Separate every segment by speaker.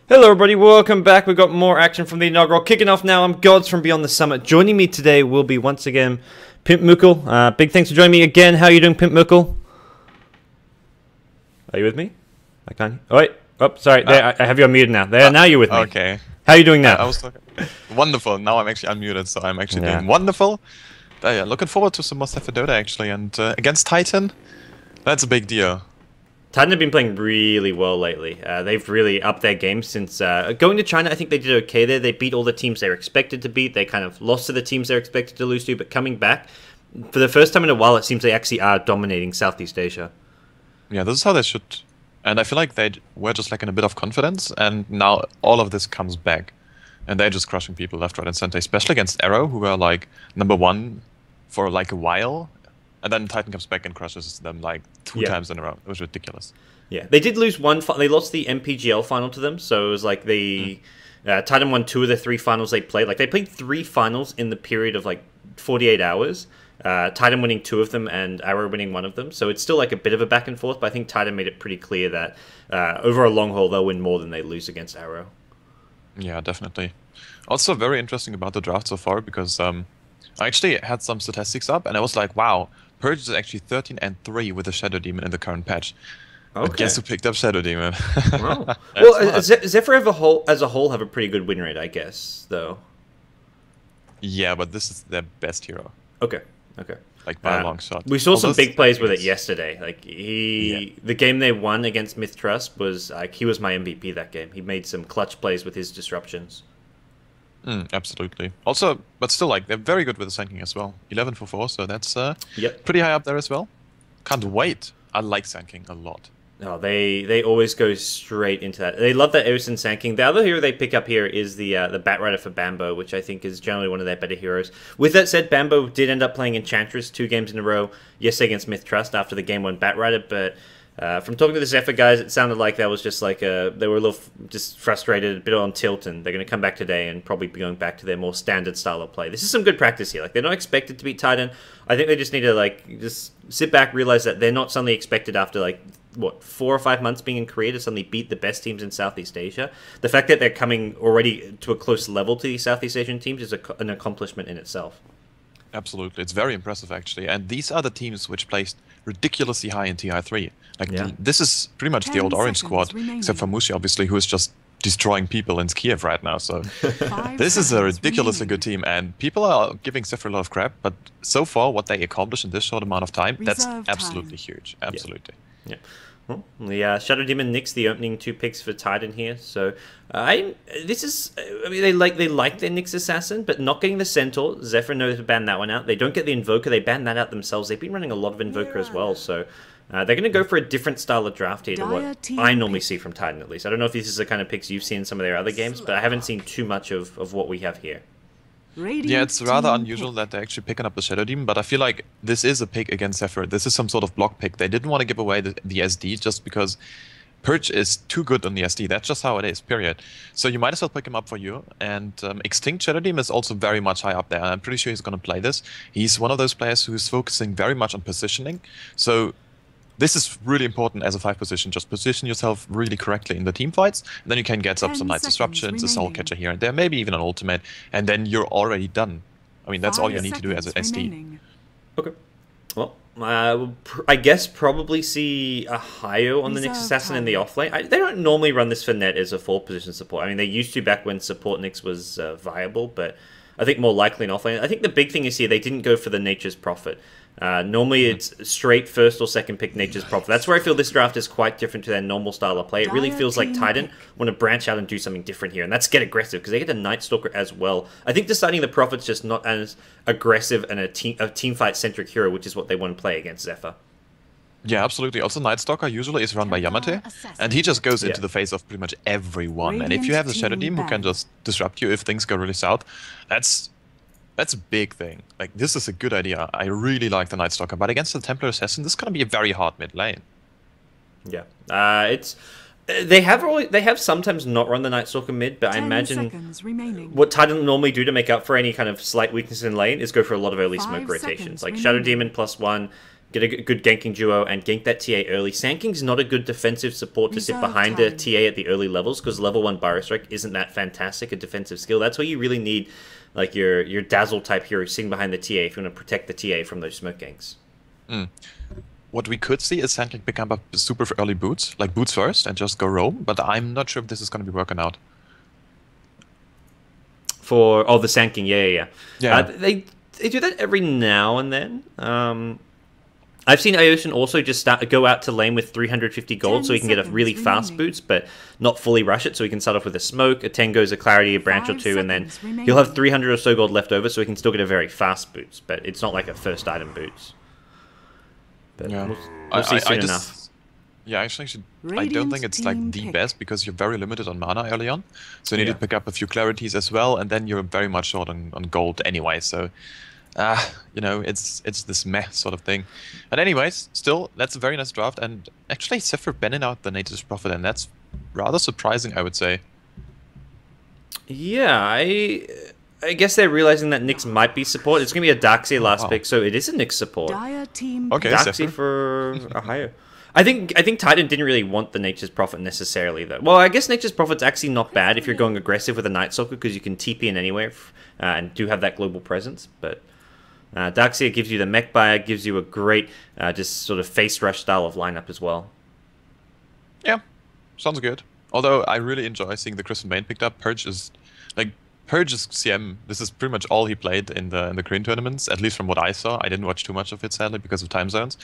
Speaker 1: Hello everybody, welcome back. We've got more action from the inaugural. Kicking off now, I'm Gods from Beyond the Summit. Joining me today will be once again Pimp Mukul. Big thanks for joining me again. How are you doing, Pimp Mukul? Are you with me? I can't. Oh wait. Oh, sorry. There, I have you unmuted now. There, now you're with me.
Speaker 2: Okay.
Speaker 1: How are you doing now?
Speaker 2: I was talking. Wonderful. Now I'm actually unmuted, so I'm actually doing wonderful. Yeah, looking forward to some more Zephyr Dota actually, and against Titan, that's a big deal.
Speaker 1: Titan have been playing really well lately. They've really upped their game since going to China. I think they did okay there. They beat all the teams they were expected to beat. They kind of lost to the teams they were expected to lose to, but coming back, for the first time in a while, it seems they actually are dominating Southeast Asia.
Speaker 2: Yeah, this is how they should. And I feel like they were just lacking a bit of confidence, and now all of this comes back. And they're just crushing people left, right, and center, especially against Arrow, who were like #1 for like a while. And then Titan comes back and crushes them like two times in a row. It was ridiculous. Yeah,
Speaker 1: they did lose one. They lost the MPGL final to them, so it was like the Titan won 2 of the 3 finals they played. Like they played 3 finals in the period of like 48 hours. Titan winning 2 of them and Arrow winning 1 of them. So it's still like a bit of a back and forth, but I think Titan made it pretty clear that over a long haul they'll win more than they lose against Arrow.
Speaker 2: Yeah, definitely. Also very interesting about the draft so far because I actually had some statistics up and I was like, wow, Purge is actually 13-3 with the Shadow Demon in the current patch. Okay. But guess who picked up Shadow Demon?
Speaker 1: Wow. Well, Zephyr as a whole have a pretty good win rate, I guess, though.
Speaker 2: Yeah, but this is their best hero.
Speaker 1: Okay.
Speaker 2: Like by a long shot.
Speaker 1: We saw some big plays with it yesterday. Like the game they won against Myth Trust was like he was my MVP that game. He made some clutch plays with his disruptions.
Speaker 2: Absolutely. Also, but still, like they're very good with the Sanking as well. 11 for 4, so that's pretty high up there as well. Can't wait. I like Sanking a lot.
Speaker 1: Oh, they always go straight into that. They love that Erison Sanking. The other hero they pick up here is the Batrider for Bambo, which I think is generally one of their better heroes. With that said, Bambo did end up playing Enchantress 2 games in a row yesterday against Myth Trust after the game 1 Batrider, but from talking to the Zephyr guys, it sounded like that was just like they were a little just frustrated, a bit on tilt, and they're going to come back today and probably be going back to their more standard style of play. This is some good practice here. Like they're not expected to beat Titan. I think they just need to like just sit back, realize that they're not suddenly expected after like what 4 or 5 months being in Korea to suddenly beat the best teams in Southeast Asia. The fact that they're coming already to a close level to these Southeast Asian teams is an accomplishment in itself.
Speaker 2: Absolutely, it's very impressive actually. And these are the teams which placed ridiculously high in TI3. Like this is pretty much the old Orange squad, except for Mushi, obviously, who is just destroying people in Kiev right now. So this is a ridiculously good team, and people are giving Zephyr a lot of crap. But so far, what they accomplished in this short amount of time, that's absolutely huge. Absolutely.
Speaker 1: Yeah. Well, the Shadow Demon nicks the opening 2 picks for Titan here, so I mean they like their Nyx Assassin, but not getting the Centaur. Zephyr knows to ban that one out. They don't get the Invoker, they ban that out themselves. They've been running a lot of Invoker as well, so they're going to go for a different style of draft here to what I normally see from Titan, at least. I don't know if this is the kind of picks you've seen in some of their other games, but I haven't seen too much of what we have here.
Speaker 2: Yeah, it's rather unusual that they're actually picking up the Shadow Demon, but I feel like this is a pick against Zephyr. This is some sort of block pick. They didn't want to give away the SD just because Purge is too good on the SD. That's just how it is, period. So you might as well pick him up for you. And Extinct Shadow Demon is also very much high up there. I'm pretty sure he's going to play this. He's one of those players who's focusing very much on positioning. So this is really important as a 5 position. Just position yourself really correctly in the team fights, and then you can get up some nice disruptions, a soul catcher here and there, maybe even an ultimate, and then you're already done. I mean, that's all you need to do as an SD.
Speaker 1: Okay. Well, I guess probably see a Hayo on the Nyx Assassin in the offlane. They don't normally run this for net as a 4-position support. I mean, they used to back when support Nyx was viable, but I think more likely in offlane. I think the big thing is here, they didn't go for the Nature's Prophet. Normally it's straight 1st or 2nd pick Nature's Prophet. That's where I feel this draft is quite different to their normal style of play. It really feels like Titan want to branch out and do something different here, and that's get aggressive, because they get a Night Stalker as well. I think deciding the Prophet's just not as aggressive and a team fight centric hero, which is what they want to play against Zephyr.
Speaker 2: Yeah, absolutely. Also, Night Stalker usually is run by Yamate, and he just goes into the face of pretty much everyone. And if you have the Shadow Demon who can just disrupt you if things go really south, that's a big thing. Like, this is a good idea. I really like the Night Stalker, but against the Templar Assassin, this is going to be a very hard mid lane.
Speaker 1: Yeah, they have sometimes not run the Night Stalker mid, but I imagine what Titan normally do to make up for any kind of slight weakness in lane is go for a lot of early smoke rotations, like Shadow Demon +1, get a good ganking duo, and gank that TA early. Sanking's not a good defensive support to sit behind the TA at the early levels, because level 1 Biostrike isn't that fantastic a defensive skill. That's where you really need like your Dazzle type hero sitting behind the TA if you want to protect the TA from those smoke ganks.
Speaker 2: What we could see is Sandking pick up super early boots, like boots first, and just go roam, but I'm not sure if this is going to be working out.
Speaker 1: For the Sand King, yeah. They do that every now and then. I've seen Aosin also just go out to lane with 350 gold so he can get a really fast boots, but not fully rush it. So he can start off with a smoke, a Tengo's, a Clarity, a branch or two, and then he'll have 300 or so gold left over, so he can still get a very fast boots. But it's not like a first item boots. But we'll see soon enough.
Speaker 2: Yeah, actually, I don't think it's like the best, because you're very limited on mana early on. So you need to pick up a few clarities as well, and then you're very much short on gold anyway. So, you know, it's this meh sort of thing. But anyways, still, that's a very nice draft. And actually, Zephyr banning out the Nature's Prophet, and that's rather surprising, I would say.
Speaker 1: Yeah, I guess they're realizing that Nyx might be support. It's going to be a Darkseer last pick, so it is a Nyx support.
Speaker 2: Okay,
Speaker 1: Darkseer for a higher. I think Titan didn't really want the Nature's Prophet necessarily, though. Well, I guess Nature's Prophet's actually not bad if you're going aggressive with a Night Stalker, because you can TP in anywhere and do have that global presence. But Darkseer gives you the mech buyer, gives you a great just sort of face rush style of lineup as well.
Speaker 2: Yeah, sounds good. Although I really enjoy seeing the Crimson Bane picked up. Purge is CM. This is pretty much all he played in the Korean tournaments, at least from what I saw. I didn't watch too much of it, sadly, because of time zones.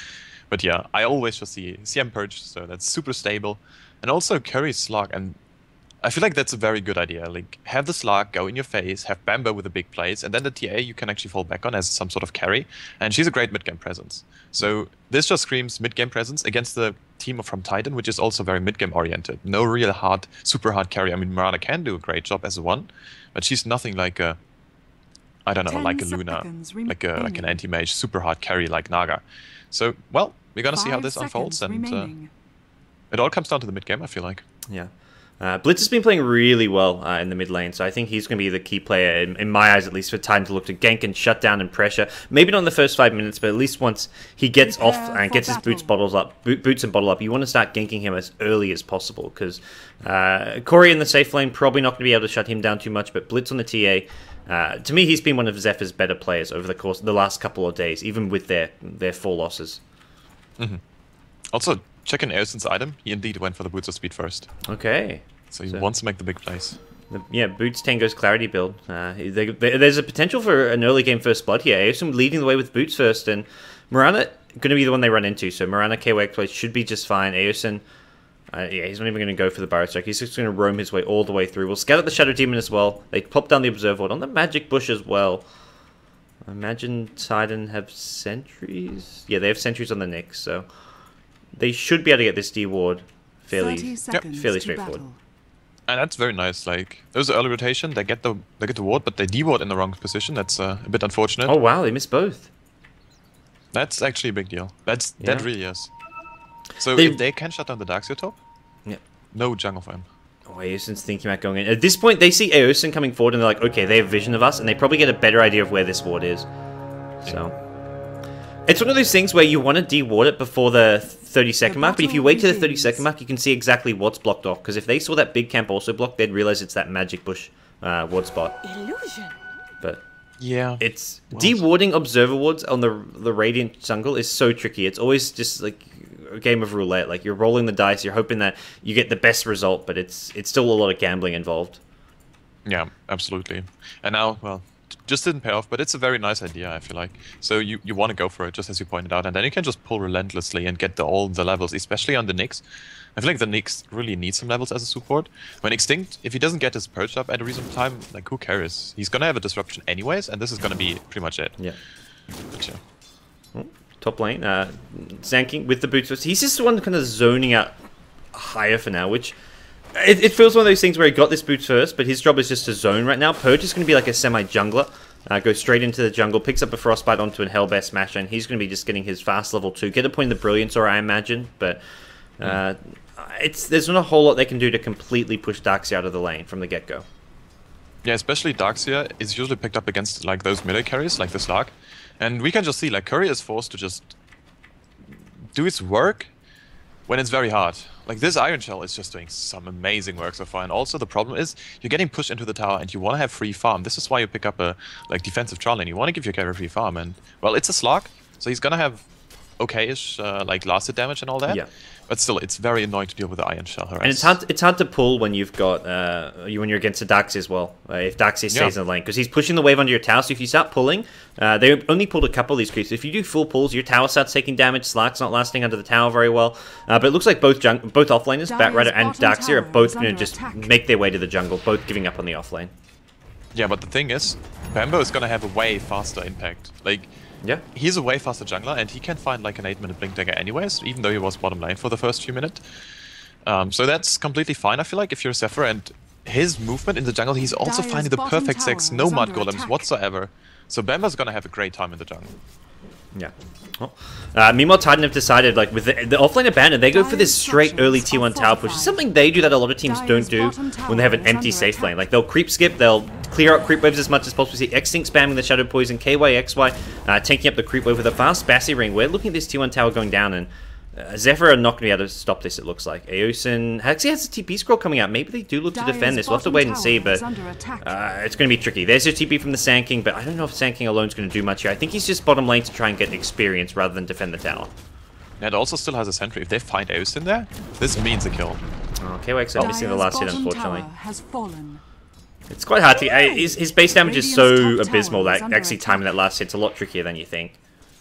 Speaker 2: But yeah, I always just see CM Purge, so that's super stable. And also Curry's Slug, and I feel like that's a very good idea. Like, have the Slug go in your face, have Bambo with the big plays, and then the TA you can actually fall back on as some sort of carry. And she's a great mid-game presence. So this just screams mid-game presence against the team from Titan, which is also very mid-game oriented. No real super hard carry. I mean, Mirana can do a great job as a one, but she's nothing like a, I don't know, like a Luna, like an anti-mage, super hard carry like Naga. So, well, we're gonna see how this unfolds, and it all comes down to the mid-game, I feel like.
Speaker 1: Yeah. Blitz has been playing really well in the mid lane, so I think he's going to be the key player, in my eyes at least, for Titan to look to gank and shut down and pressure. Maybe not in the first 5 minutes, but at least once he gets off and gets his boots and bottle up, you want to start ganking him as early as possible, because Corey in the safe lane probably not going to be able to shut him down too much, but Blitz on the TA, to me, he's been one of Zephyr's better players over the course of the last couple of days, even with their 4 losses.
Speaker 2: Also, check in Aosin's item. He indeed went for the Boots of Speed first.
Speaker 1: Okay.
Speaker 2: So he wants to make the big plays.
Speaker 1: Yeah, Boots Tango's Clarity build. There's a potential for an early game first blood here. Aosin leading the way with Boots first, and Mirana going to be the one they run into. So Mirana KWX play should be just fine. Aosin, yeah, he's not even going to go for the Barrow Strike. He's just going to roam his way all the way through. We'll scout out the Shadow Demon as well. They pop down the Observer Ward on the Magic Bush as well. I imagine Titan have sentries. Yeah, they have sentries on the Nyx, so they should be able to get this D ward fairly straightforward.
Speaker 2: And that's very nice. Like, there's an early rotation. They get the ward, but they D-ward in the wrong position. That's a bit unfortunate.
Speaker 1: Oh wow, they missed both.
Speaker 2: That's actually a big deal. That really is. So if they can shut down the Darkseer top, no jungle for him.
Speaker 1: Oh, Aosin's thinking about going in. At this point, they see Aosin coming forward, and they're like, okay, they have vision of us, and they probably get a better idea of where this ward is. So it's one of those things where you want to de-ward it before the 30-second mark, but if you wait to the 30-second mark, you can see exactly what's blocked off, because if they saw that big camp also blocked, they'd realize it's that Magic Bush ward spot.
Speaker 3: Illusion.
Speaker 1: But
Speaker 2: yeah,
Speaker 1: it's de-warding Observer wards on the Radiant jungle is so tricky. It's always just like a game of roulette. Like, you're rolling the dice, you're hoping that you get the best result, but it's still a lot of gambling involved.
Speaker 2: Yeah, absolutely. And now, well, just didn't pay off, but it's a very nice idea, I feel like. So you want to go for it, just as you pointed out, and then you can just pull relentlessly and get all the levels, especially on the Nyx. I feel like the Nyx really needs some levels as a support. When Extinct, if he doesn't get his purge up at a reasonable time, like, who cares? He's gonna have a disruption anyways, and this is gonna be pretty much it.
Speaker 1: Yeah.
Speaker 2: But yeah.
Speaker 1: Oh, top lane, Zanking with the boots. He's just the one kind of zoning out higher for now, which it feels one of those things where he got this boots first, but his job is just to zone right now. Purge is going to be like a semi-jungler. Goes straight into the jungle, picks up a Frostbite onto a Hellbear Smasher, and he's going to be just getting his fast level 2. Get a point in the Brilliance, or I imagine, but there's not a whole lot they can do to completely push Darkseer out of the lane from the get-go.
Speaker 2: Yeah, especially Darkseer is usually picked up against like those melee carries, like the Slark. And we can just see, like, Curry is forced to just do its work when it's very hard. Like this Iron Shell is just doing some amazing work so far, and also the problem is you're getting pushed into the tower and you want to have free farm. This is why you pick up a defensive trial lane. You want to give your carry free farm, and well, it's a slog, so he's gonna have okay-ish like last hit damage and all that.
Speaker 1: Yeah.
Speaker 2: But still, it's very annoying to deal with the Iron Shell harass.
Speaker 1: And it's hard to pull when you've got when you're against a Daxi as well. If Daxi stays in the lane, because he's pushing the wave under your tower. So if you start pulling, they only pulled a couple of these creeps. If you do full pulls, your tower starts taking damage. Slark's not lasting under the tower very well. But it looks like both offlaners, Batrider and Daxi, are both going to just make their way to the jungle, both giving up on the offlane.
Speaker 2: Yeah, but the thing is, Bambo is going to have a way faster impact. Like,
Speaker 1: yeah,
Speaker 2: he's a way faster jungler, and he can find like an 8-minute blink dagger anyways, even though he was bottom lane for the first few minutes. So that's completely fine, I feel like, if you're Zephyr, and his movement in the jungle, he's also finding the perfect sex, no mud golems whatsoever. So Bambo's gonna have a great time in the jungle.
Speaker 1: Yeah. Well, meanwhile, Titan have decided, like, with the offlane abandoned, they go for this straight early T1 tower push. It's something they do that a lot of teams don't do when they have an empty safe lane. Like, they'll creep skip, they'll clear out creep waves as much as possible. We see Xtinct spamming the Shadow Poison, KYXY taking up the creep wave with a fast Bassy ring. We're looking at this T1 tower going down, and Zephyr are not going to be able to stop this, it looks like. Eosin actually has a TP scroll coming out. Maybe they do look to defend this. We'll have to wait and see, but it's going to be tricky. There's your TP from the Sand King, but I don't know if Sand King alone is going to do much here. I think he's just bottom lane to try and get experience rather than defend the tower.
Speaker 2: Yeah, it also still has a sentry. If they find Eosin there, this means a kill.
Speaker 1: Oh, KYX are missing the last hit, unfortunately. It's quite hard to... his base damage is so abysmal that actually timing that last hit's a lot trickier than you think.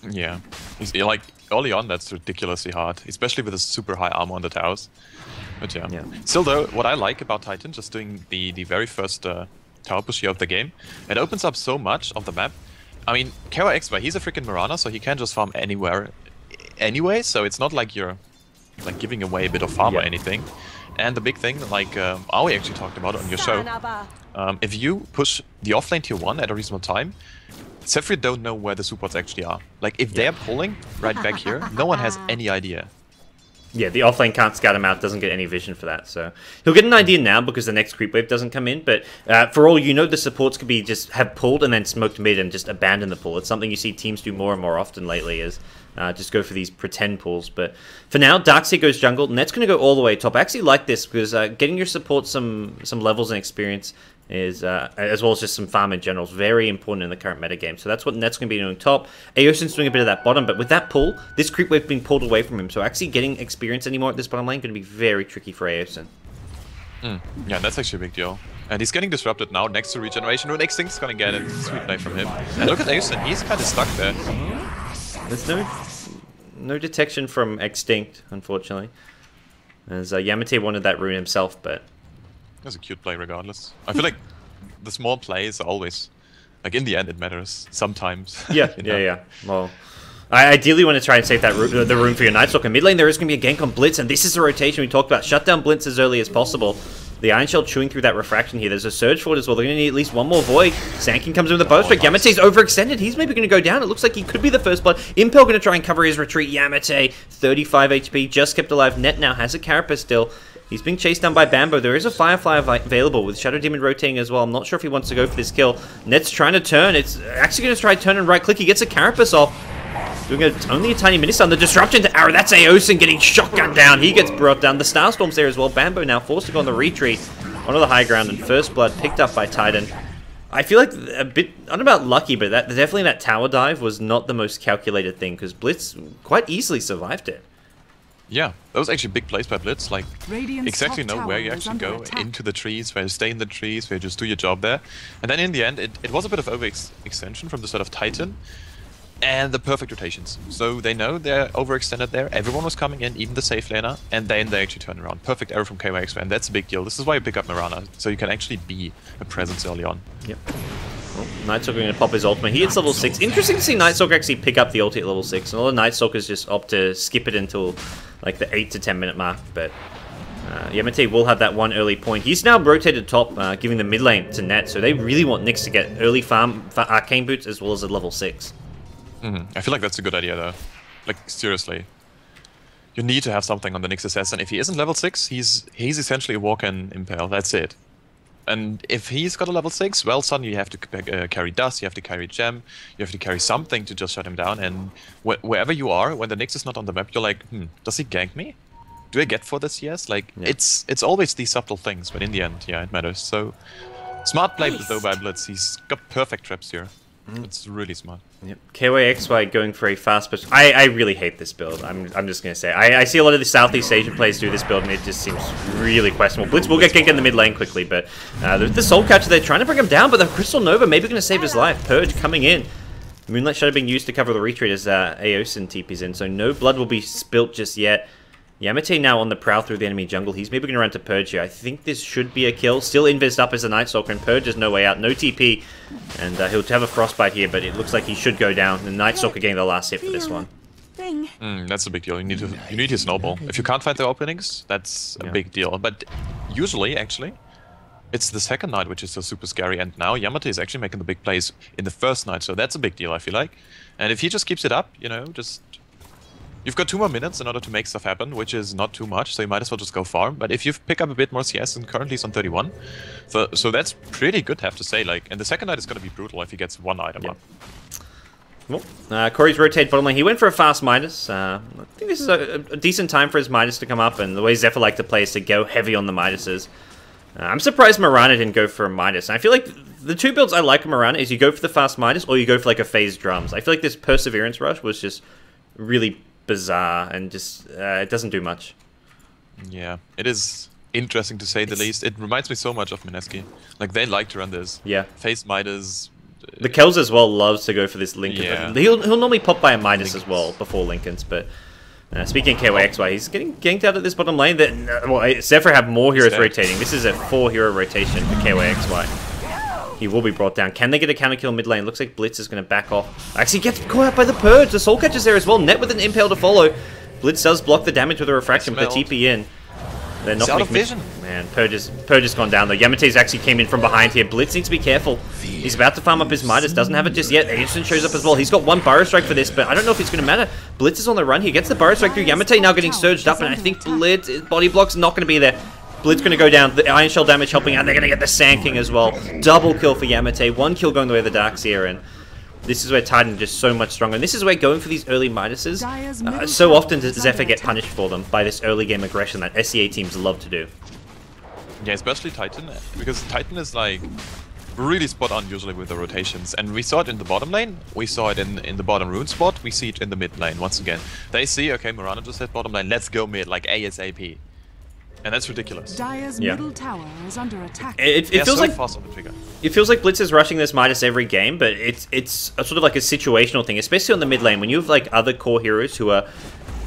Speaker 2: Yeah. He's, like, early on, that's ridiculously hard, especially with his super high armor on the towers. But yeah. Still, though, what I like about Titan, just doing the very first tower push here of the game, it opens up so much of the map. I mean, KYX, he's a freaking Mirana, so he can just farm anywhere anyway, so it's not like you're like giving away a bit of farm or anything. And the big thing, like Aoi actually talked about it on your show, if you push the offlane tier 1 at a reasonable time, Zephyr don't know where the supports actually are. Like, if they're pulling right back here, no one has any idea.
Speaker 1: Yeah, the offlane can't scout him out, doesn't get any vision for that, so... He'll get an idea now because the next creep wave doesn't come in, but for all you know, the supports could be just have pulled and then smoked mid and just abandon the pull. It's something you see teams do more and more often lately, is just go for these pretend pulls. But for now, Darkseid goes jungle, and that's going to go all the way top. I actually like this because getting your support some levels and experience is, as well as just some farm in general, is very important in the current metagame. So that's what Net's going to be doing top. Eosin's doing a bit of that bottom, but with that pull, this creep wave being pulled away from him, so actually getting experience anymore at this bottom lane going to be very tricky for Eosin.
Speaker 2: Yeah, that's actually a big deal. And he's getting disrupted now next to regeneration. When Xtinct's gonna get a sweet play from him. And look at Eosin, he's kind of stuck there.
Speaker 1: There's no detection from Xtinct, unfortunately. As Yamate wanted that rune himself, but...
Speaker 2: That's a cute play regardless. I feel like the small plays are always... Like, in the end, it matters. Sometimes.
Speaker 1: Yeah, yeah. Well... I ideally want to try and save that the room for your Night Stalker. Mid lane, there is going to be a gank on Blitz, and this is the rotation we talked about. Shut down Blitz as early as possible. The Iron Shell chewing through that refraction here. There's a Surge for it as well. They're going to need at least one more Void. Sand King comes in with a bow strike. Yamate's overextended. He's maybe going to go down. It looks like he could be the first blood. Impel going to try and cover his retreat. Yamate, 35 HP, just kept alive. Net now has a Carapace still. He's being chased down by Bambo. There is a Firefly available with Shadow Demon rotating as well. I'm not sure if he wants to go for this kill. Net's trying to turn. It's actually going to try to turn and right click. He gets a Carapace off. Doing only a tiny Ministun. The disruption to Arrow. That's Eosin getting shotgun down. He gets brought down. The Starstorm's there as well. Bambo now forced to go on the retreat onto the high ground, and first blood picked up by Titan. I feel like a bit, I don't know about lucky, but definitely that tower dive was not the most calculated thing, because Blitz quite easily survived it.
Speaker 2: Yeah, that was actually big plays by Blitz, like exactly know where you actually go into the trees, where you stay in the trees, where you just do your job there. And then in the end, it was a bit of overextension from the side of Titan. And the perfect rotations. So they know they're overextended there. Everyone was coming in, even the safe laner, and then they actually turn around. Perfect arrow from KYX, and that's a big deal. This is why you pick up Mirana, so you can actually be a presence early on.
Speaker 1: Yep. Well, Night Stalker going to pop his ultimate. He hits level 6. Interesting to see Night Stalker actually pick up the ulti at level 6. And a lot of Night Stalkers just opt to skip it until like the 8 to 10 minute mark. But Yamate will have that one early point. He's now rotated top, giving the mid lane to Net. So they really want Nyx to get early farm Arcane Boots as well as a level 6.
Speaker 2: I feel like that's a good idea though. Like, seriously. You need to have something on the Nyx Assassin. If he isn't level 6, he's essentially a walk-in Impale. That's it. And if he's got a level 6, well, suddenly you have to carry Dust, you have to carry Gem, you have to carry something to just shut him down. And wherever you are, when the Nyx is not on the map, you're like, does he gank me? Do I get for the CS? Like, it's always these subtle things, but in the end, yeah, it matters. So, smart play though by Blitz. He's got perfect traps here. It's really smart.
Speaker 1: Yep. KYXY going for a fast push. I really hate this build. I'm just going to say. I see a lot of the Southeast Asian players do this build, and it just seems really questionable. Blitz will get ganked in the mid lane quickly, but the Soul Catcher, they're trying to bring him down, but the Crystal Nova maybe going to save his life. Purge coming in. Moonlight Shadow being used to cover the retreat as Aosin TP's in, so no blood will be spilt just yet. Yamate now on the prowl through the enemy jungle. He's maybe going to run to Purge here. I think this should be a kill. Still invis up as a Night Stalker, and Purge has no way out. No TP, and he'll have a Frostbite here, but it looks like he should go down. The Night Stalker getting the last hit for this one.
Speaker 2: That's a big deal. You need to snowball. If you can't find the openings, that's a big deal. But usually, actually, it's the second night which is so super scary, and now Yamate is actually making the big plays in the first night, so that's a big deal, I feel like. And if he just keeps it up, you know, you've got 2 more minutes in order to make stuff happen, which is not too much, so you might as well just go farm. But if you pick up a bit more CS, and currently he's on 31, so that's pretty good, I have to say. Like, and the second night is going to be brutal if he gets 1 item up.
Speaker 1: Well, Corey's rotated bottom lane. He went for a fast Midas. I think this is a decent time for his Midas to come up, and the way Zephyr like to play is to go heavy on the Midases. I'm surprised Mirana didn't go for a Midas. And I feel like the 2 builds I like in Mirana is you go for the fast Midas, or you go for like a phased drums. I feel like this Perseverance Rush was just really bizarre, and just it doesn't do much. Yeah,
Speaker 2: it is interesting to say the least. It reminds me so much of Mineski. Like, they like to run this.
Speaker 1: Yeah.
Speaker 2: Phased Midas.
Speaker 1: The Kells as well loves to go for this Lincoln. Yeah. He'll normally pop by a Midas as well before Lincolns, but speaking of KYXY, he's getting ganked out at this bottom lane. Well, Zephyr have more heroes rotating. This is a 4-hero rotation for KYXY. He will be brought down. Can they get a counter kill mid lane? Looks like Blitz is going to back off. Actually gets caught out by the Purge. The Soul Catcher's there as well. Net with an Impale to follow. Blitz does block the damage with a Refraction, but the TP in. They're not
Speaker 2: out of vision.
Speaker 1: Man, Purge has gone down though. Yamate's actually came in from behind here. Blitz needs to be careful. He's about to farm up his Midas. Doesn't have it just yet. Aeson shows up as well. He's got 1 Burrow Strike for this, but I don't know if it's going to matter. Blitz is on the run. He gets the Burrow Strike through. Yamate now getting surged up, and I think Blitz, body block's not going to be there. Blitz going to go down. The Iron Shell damage helping out. They're going to get the Sand King as well. Double kill for Yamate. 1 kill going the way of the Darkseer, and this is where Titan is just so much stronger. And this is where going for these early Midases, so often does Zephyr get punished for them by this early game aggression that SEA teams love to do.
Speaker 2: Yeah, especially Titan, because Titan is like really spot on usually with the rotations, and we saw it in the bottom lane, we saw it in the bottom rune spot, we see it in the mid lane once again. They see, okay, Mirana just hit bottom lane, let's go mid, like ASAP. And that's ridiculous.
Speaker 3: Dire's middle tower is under attack.
Speaker 1: It feels like fast on the trigger. It feels like Blitz is rushing this Midas every game, but it's a sort of like a situational thing, especially on the mid lane when you have like other core heroes who are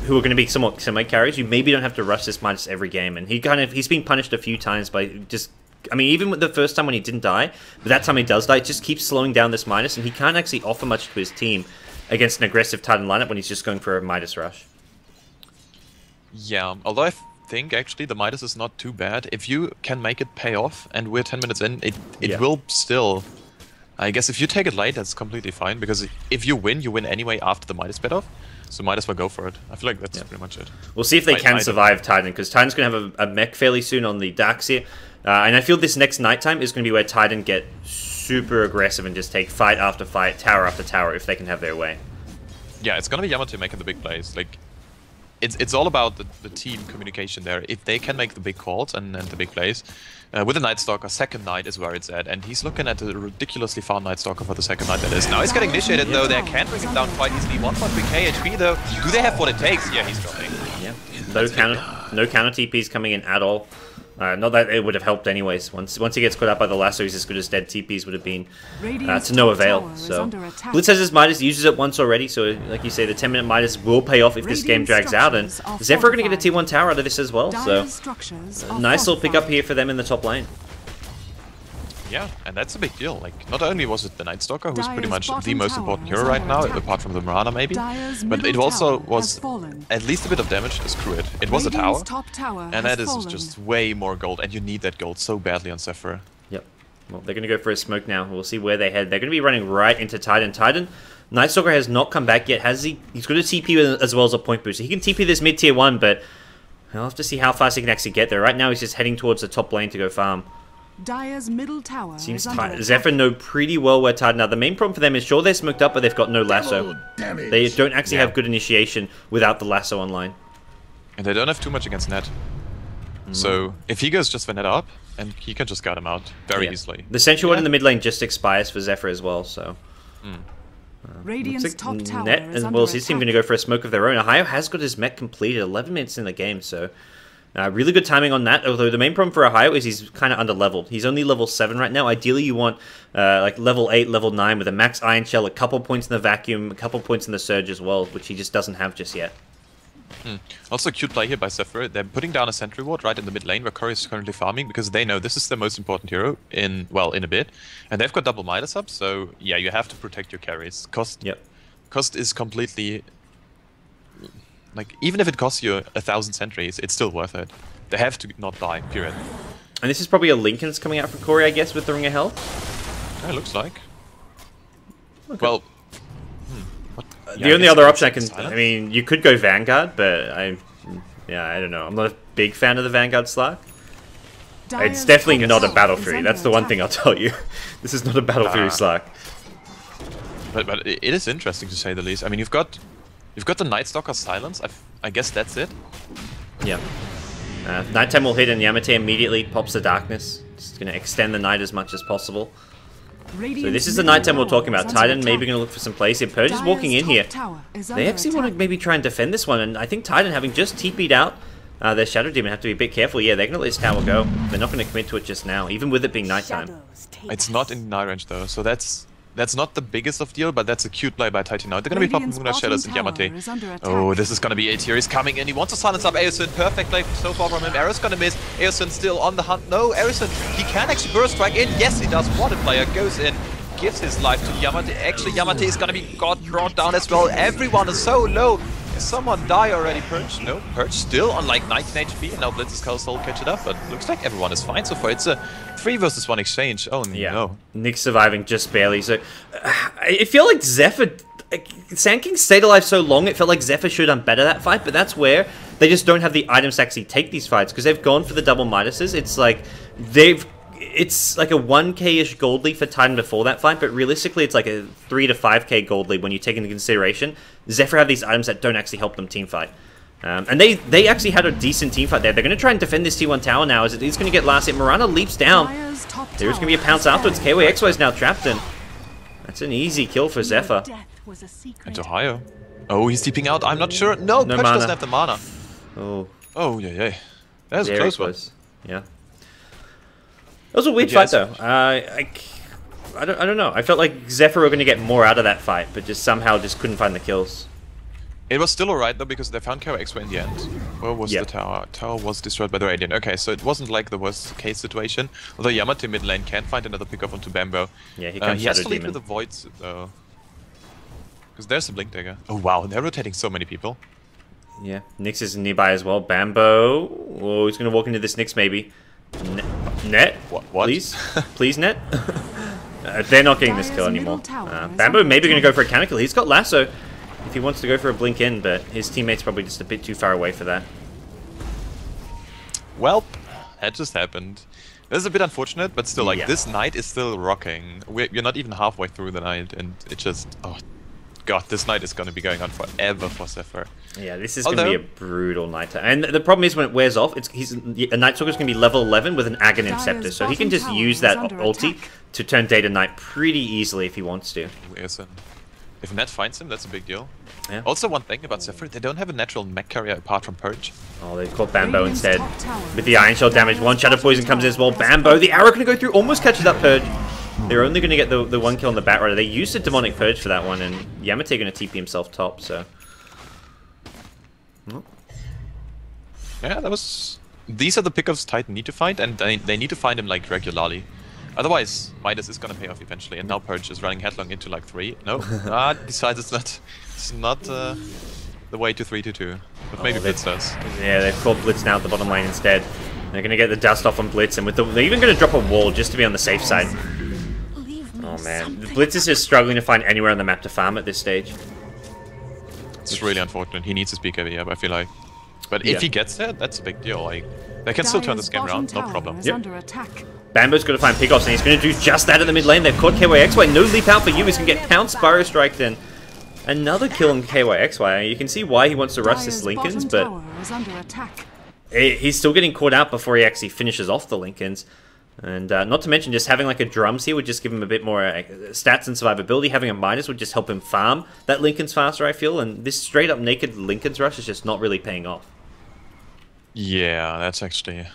Speaker 1: going to be somewhat semi-carries. You maybe don't have to rush this Midas every game, and he's been punished a few times by just. I mean, even with the first time when he didn't die, but that time he does die, it just keeps slowing down this Midas, and he can't actually offer much to his team against an aggressive Titan lineup when he's just going for a Midas rush.
Speaker 2: Yeah, although I think actually the Midas is not too bad. If you can make it pay off, and we're 10 minutes in, it will still. I guess if you take it late, that's completely fine, because if you win anyway after the Midas paid off. So might as well go for it. I feel like that's pretty much it.
Speaker 1: We'll see if they can survive Titan, because Titan's going to have a mech fairly soon on the Darkseer. And I feel this next nighttime is going to be where Titan get super aggressive and just take fight after fight, tower after tower, if they can have their way.
Speaker 2: Yeah, it's going to be Yamato making the big plays. Like, it's all about the team communication there. If they can make the big calls and the big plays, with the Night Stalker, second night is where it's at, and he's looking at a ridiculously far Night Stalker for the second night that is. Now he's getting initiated though, they can bring him down quite easily. 1.3k HP though. Do they have what it takes? Yeah, he's dropping.
Speaker 1: Yeah, no counter TPs coming in at all. Not that it would have helped anyways. Once he gets caught up by the lasso, he's as good as dead. TPs would have been to no avail. So Blitz has his Midas, uses it once already, so like you say, the 10-minute Midas will pay off if this game drags out, and Zephyr are going to get a tier 1 tower out of this as well, so nice little pick up here for them in the top lane.
Speaker 2: Yeah, and that's a big deal. Like, not only was it the Night Stalker, who's pretty much the most important hero right now, apart from the Mirana maybe, but it also was at least a bit of damage to screw it. It was a tower, and that is just way more gold, and you need that gold so badly on Zephyr.
Speaker 1: Yep. Well, they're going to go for a smoke now. We'll see where they head. They're going to be running right into Titan. Titan, Night Stalker has not come back yet, has he? He's got a TP as well as a point boost. He can TP this mid tier 1, but I'll have to see how fast he can actually get there. Right now he's just heading towards the top lane to go farm.
Speaker 3: Dire's middle tower
Speaker 1: Seems
Speaker 3: is under attack.
Speaker 1: Zephyr know pretty well where Titan are. The main problem for them is, sure, they're smoked up, but they've got no lasso. They don't actually have good initiation without the lasso online.
Speaker 2: And they don't have too much against Net. So if he goes just for Net up, and he can just guard him out very easily.
Speaker 1: The Sentry one in the mid lane just expires for Zephyr as well, so...
Speaker 3: Radiant's
Speaker 1: Looks
Speaker 3: top
Speaker 1: like
Speaker 3: tower
Speaker 1: Net
Speaker 3: is
Speaker 1: as
Speaker 3: under
Speaker 1: well as his team
Speaker 3: attack.
Speaker 1: going to go for a smoke of their own. Ohio has got his mech completed 11 minutes in the game, so really good timing on that. Although the main problem for Ohio is he's kind of under leveled. He's only level 7 right now. Ideally, you want like level 8, level 9 with a max Iron Shell, a couple points in the vacuum, a couple points in the surge as well, which he just doesn't have just yet.
Speaker 2: Also, cute play here by Zephyr. They're putting down a sentry ward right in the mid lane where Curry is currently farming because they know this is the most important hero in a bit, and they've got double Midas up. So yeah, you have to protect your carries. Cost is completely like, even if it costs you 1,000 sentries, it's still worth it. They have to not die. Period.
Speaker 1: And this is probably a Lincoln's coming out for Corey, I guess, with the Ring of Health.
Speaker 2: Yeah, it looks like.
Speaker 1: Okay.
Speaker 2: Well.
Speaker 1: The only other option I mean, you could go Vanguard, but I don't know. I'm not a big fan of the Vanguard Slark. It's definitely not a Battle Fury. That's the one thing I'll tell you. This is not a Battle Fury Slark.
Speaker 2: But it is interesting to say the least. I mean, you've got the Night Stalker Silence. I guess that's it.
Speaker 1: Yeah. Nighttime will hit and Yamate immediately pops the darkness. Just going to extend the night as much as possible. So this is the nighttime we're talking about. Titan maybe going to look for some plays here. Purge is walking in here. They actually want to maybe try and defend this one, and I think Titan, having just TP'd out their Shadow Demon, have to be a bit careful. Yeah, they're going to let this tower go. They're not going to commit to it just now, even with it being nighttime.
Speaker 2: It's not in deny range though, so that's not the biggest of deal, but that's a cute play by Titan now. They're going to be popping Moonlight Shadows and Yamate. Oh, this is going to be a tier. He's coming in. He wants to silence up Aeosin. Perfect play so far from him. Arrow's going to miss. Aeosin still on the hunt. No, Aeosin, he can actually burst strike in. Yes, he does. What a player. Goes in. Gives his life to Yamate. Actually, Yamate is gonna be brought down as well. Everyone is so low. Is someone die already? Purge? No, Purge still on like 19 HP, and now Blitz's Skull catch it up. But looks like everyone is fine so far. It's a 3 versus 1 exchange. Oh no.
Speaker 1: Nick surviving just barely. So I feel like Zephyr, Sand King stayed alive so long. It felt like Zephyr should have done better that fight. But that's where they just don't have the items to actually take these fights because they've gone for the double Midases. It's like it's like a 1k-ish gold lead for Titan before that fight, but realistically it's like a 3 to 5k gold lead when you take into consideration Zephyr have these items that don't actually help them team fight. And they actually had a decent team fight there. They're going to try and defend this T1 tower now as it is going to get last hit. Mirana leaps down. There's going to be a pounce afterwards. KYXY is now trapped in. That's an easy kill for Zephyr.
Speaker 2: And Ohio. Oh, he's deeping out. I'm not sure. No, Purge doesn't have the mana. Oh, yeah. That was a close one.
Speaker 1: Yeah. That was a weird fight, though. I don't know. I felt like Zephyr were going to get more out of that fight, but just somehow just couldn't find the kills.
Speaker 2: It was still alright, though, because they found KOXY in the end. Where was the tower? Tower was destroyed by the Radiant. Okay, so it wasn't like the worst case situation. Although Yamate mid lane can find another pickup onto Bambo.
Speaker 1: Yeah, he has
Speaker 2: to lead with the Voids, though. Because there's a Blink Dagger. Oh, wow, they're rotating so many people.
Speaker 1: Yeah, Nyx is nearby as well. Bambo. Oh, he's going to walk into this Nyx, maybe. Net?
Speaker 2: What?
Speaker 1: Please? Please, Net? They're not getting this kill anymore. Bambo maybe going to go for a counter kill. He's got Lasso if he wants to go for a blink in, but his teammate's probably just a bit too far away for that.
Speaker 2: Well, that just happened. This is a bit unfortunate, but still, like, this night is still rocking. We're not even halfway through the night, and it just... Oh, God, this night is going to be going on forever for Zephyr.
Speaker 1: Yeah, this is going to be a brutal night. And the problem is when it wears off, a Night Stalker's going to be level 11 with an Aghanim Scepter, so he can just use that ulti to turn day to night pretty easily if he wants to.
Speaker 2: If Ned finds him, that's a big deal.
Speaker 1: Yeah.
Speaker 2: Also, one thing about Zephyr, they don't have a natural mech carrier apart from Purge.
Speaker 1: Oh, they've caught Bambo instead. With the Iron Shell damage, one Shadow Poison comes in as well. Bambo, the arrow going to go through, almost catches up Purge. They're only going to get the one kill on the Bat Rider. They used a Demonic Purge for that one, and Yamate going to TP himself top, so...
Speaker 2: Yeah, that was... These are the pickups Titan need to find, and they need to find him, like, regularly. Otherwise, Midas is going to pay off eventually, and now Purge is running headlong into, like, 3. No, decides it's not the way to 3-2. But maybe Blitz does. Yeah,
Speaker 1: they've caught Blitz now at the bottom lane instead. They're going to get the dust off on Blitz, and they're even going to drop a wall just to be on the safe side. Oh man, Blitz is just struggling to find anywhere on the map to farm at this stage.
Speaker 2: It's really unfortunate. He needs his BKB up, I feel like. But if he gets there, that's a big deal. Like, they can still turn this game around, no problem.
Speaker 3: Under attack.
Speaker 1: Bambo's got to find pickoffs, and he's going to do just that in the mid lane. They've caught KYXY. No leap out for you. He's going to get pounced, Spyro Strike, then another kill on KYXY. You can see why he wants to rush this Linken's, but he's still getting caught out before he actually finishes off the Linken's. And not to mention, just having like a drums here would just give him a bit more stats and survivability. Having a minus would just help him farm that Linken's faster, I feel. And this straight up naked Linken's rush is just not really paying off.
Speaker 2: Yeah, that's actually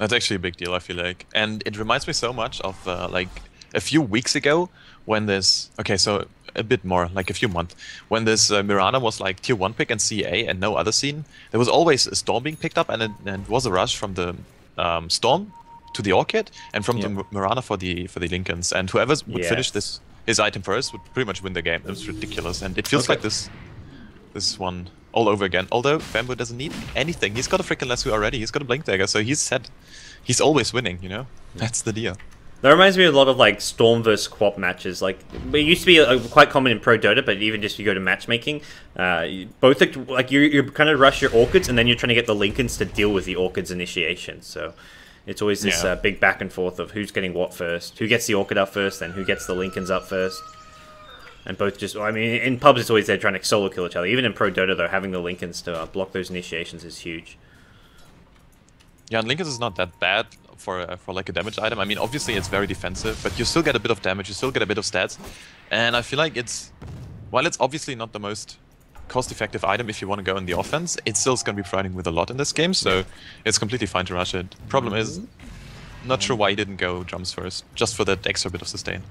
Speaker 2: a big deal, I feel like. And it reminds me so much of like a few weeks ago when this, okay, so a bit more, like a few months, when this Mirana was like tier 1 pick and CA and no other scene. There was always a Storm being picked up, and it was a rush from the Storm to the Orchid and from the Mirana for the Linken's. And whoever would finish his item first would pretty much win the game. It was ridiculous, and it feels like this one all over again. Although Bambo doesn't need anything. He's got a freaking Lasso already. He's got a Blink Dagger, so he's set. He's always winning, you know? That's the deal.
Speaker 1: That reminds me of a lot of like Storm versus Quap matches. Like it used to be quite common in Pro Dota, but even just if you go to matchmaking, both like you kind of rush your Orchids, and then you're trying to get the Linken's to deal with the Orchid's initiation. So it's always this big back and forth of who's getting what first, who gets the Orchid up first, then who gets the Linken's up first. And both just, I mean, in pubs it's always they're trying to solo kill each other. Even in Pro Dota though, having the Linken's to block those initiations is huge.
Speaker 2: Yeah, and Linken's is not that bad for like a damage item. I mean, obviously it's very defensive, but you still get a bit of damage, you still get a bit of stats. And I feel like while it's obviously not the most cost-effective item if you want to go in the offense, it still is going to be providing with a lot in this game, so it's completely fine to rush it. Problem is, not sure why he didn't go drums first, just for that extra bit of sustain.